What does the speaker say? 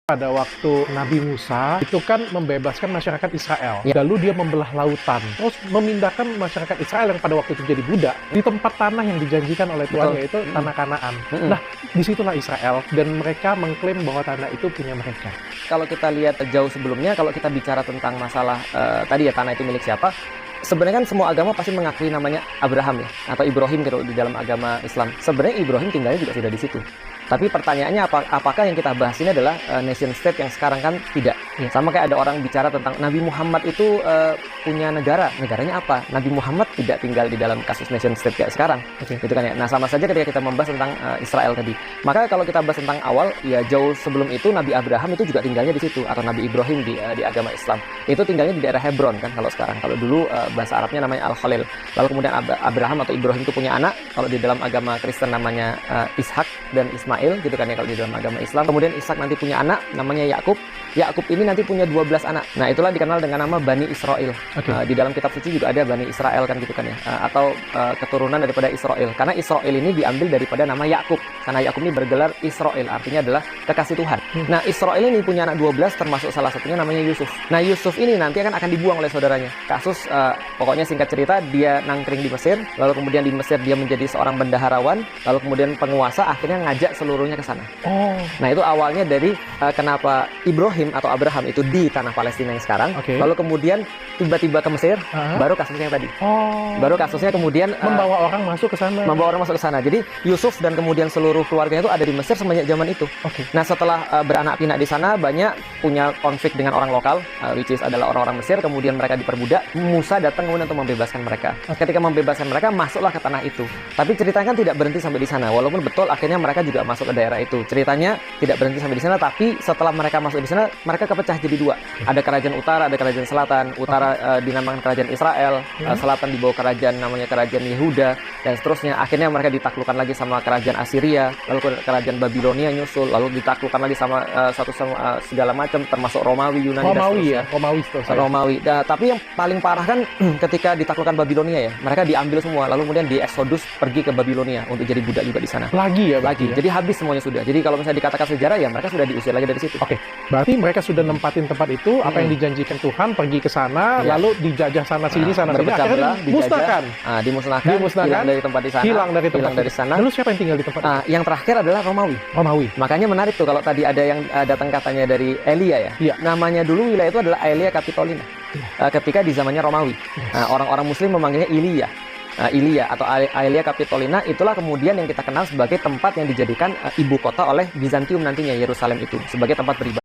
Pada waktu Nabi Musa itu kan membebaskan masyarakat Israel, lalu dia membelah lautan, terus memindahkan masyarakat Israel yang pada waktu itu jadi budak di tempat tanah yang dijanjikan oleh Tuhan, yaitu tanah Kanaan. Nah, disitulah Israel, dan mereka mengklaim bahwa tanah itu punya mereka. Kalau kita lihat jauh sebelumnya, kalau kita bicara tentang masalah tadi ya, tanah itu milik siapa, sebenarnya kan semua agama pasti mengakui namanya Abraham ya, atau Ibrahim kalau di dalam agama Islam. Sebenarnya Ibrahim tinggalnya juga sudah di situ. Tapi pertanyaannya apakah yang kita bahas ini adalah nation state yang sekarang kan tidak. Sama kayak ada orang bicara tentang Nabi Muhammad itu punya negara. Negaranya apa? Nabi Muhammad tidak tinggal di dalam kasus nation state kayak sekarang. Gitu kan ya. Nah, sama saja ketika kita membahas tentang Israel tadi. Maka kalau kita bahas tentang awal, ya jauh sebelum itu Nabi Abraham itu juga tinggalnya di situ, atau Nabi Ibrahim di agama Islam. Itu tinggalnya di daerah Hebron kan kalau sekarang. Kalau dulu bahasa Arabnya namanya Al-Khalil. Lalu kemudian Abraham atau Ibrahim itu punya anak. Kalau di dalam agama Kristen namanya Ishak dan Ismail, gitu kan ya kalau di dalam agama Islam. Kemudian Ishak nanti punya anak namanya Yakub. Yakub ini nanti punya 12 anak. Nah, itulah dikenal dengan nama Bani Israel. Di dalam kitab suci juga ada Bani Israel kan gitu kan ya. Atau keturunan daripada Israel. Karena Israel ini diambil daripada nama Yakub. Karena Yakub ini bergelar Israel, artinya adalah kekasih Tuhan. Nah, Israel ini punya anak 12, termasuk salah satunya namanya Yusuf. Nah, Yusuf ini nanti akan dibuang oleh saudaranya. Kasus pokoknya singkat cerita, dia nangkring di Mesir, lalu kemudian di Mesir dia menjadi seorang bendaharawan, lalu kemudian penguasa, akhirnya ngajak seluruhnya ke sana. Nah, itu awalnya dari kenapa Ibrahim atau Abraham itu di tanah Palestina yang sekarang, lalu kemudian tiba-tiba ke Mesir, baru kasusnya yang tadi. Baru kasusnya kemudian membawa orang masuk ke sana. Jadi Yusuf dan kemudian seluruh keluarganya itu ada di Mesir semenjak zaman itu. Nah, setelah beranak pinak di sana, banyak punya konflik dengan orang lokal, which is adalah orang-orang Mesir, kemudian mereka diperbudak. Musa datang kemudian untuk membebaskan mereka. Ketika membebaskan mereka, masuklah ke tanah itu. Tapi ceritanya kan tidak berhenti sampai di sana. Walaupun betul akhirnya mereka juga masuk ke daerah itu. Ceritanya tidak berhenti sampai di sana, tapi setelah mereka masuk di sana, mereka kepecah jadi dua. Ada kerajaan utara, ada kerajaan selatan. Utara dinamakan kerajaan Israel, selatan dibawa kerajaan namanya kerajaan Yehuda, dan seterusnya. Akhirnya mereka ditaklukkan lagi sama kerajaan Assyria, lalu kerajaan Babilonia nyusul, lalu ditaklukkan lagi sama segala macam, termasuk Romawi, Yunani, Romawi. Tapi yang paling parah kan ketika ditaklukkan Babilonia ya, mereka diambil semua, lalu kemudian di Exodus pergi ke Babilonia untuk jadi budak juga di sana. Lagi. Jadi habis semuanya sudah. Jadi kalau misalnya dikatakan sejarah ya, mereka sudah diusir lagi dari situ. Berarti mereka sudah nempatin tempat itu, apa yang dijanjikan Tuhan, pergi ke sana, lalu dijajah sana sini, akhirnya dimusnahkan, hilang dari tempat di sana, hilang dari sana. Lalu siapa yang tinggal di tempat itu? Yang terakhir adalah Romawi. Makanya menarik tuh kalau tadi ada yang datang katanya dari Aelia ya. Namanya dulu wilayah itu adalah Aelia Capitolina. Ketika di zamannya Romawi. Orang-orang Muslim memanggilnya Ilia atau Aelia Capitolina. Itulah kemudian yang kita kenal sebagai tempat yang dijadikan ibu kota oleh Bizantium nantinya, Yerusalem itu sebagai tempat beribadah.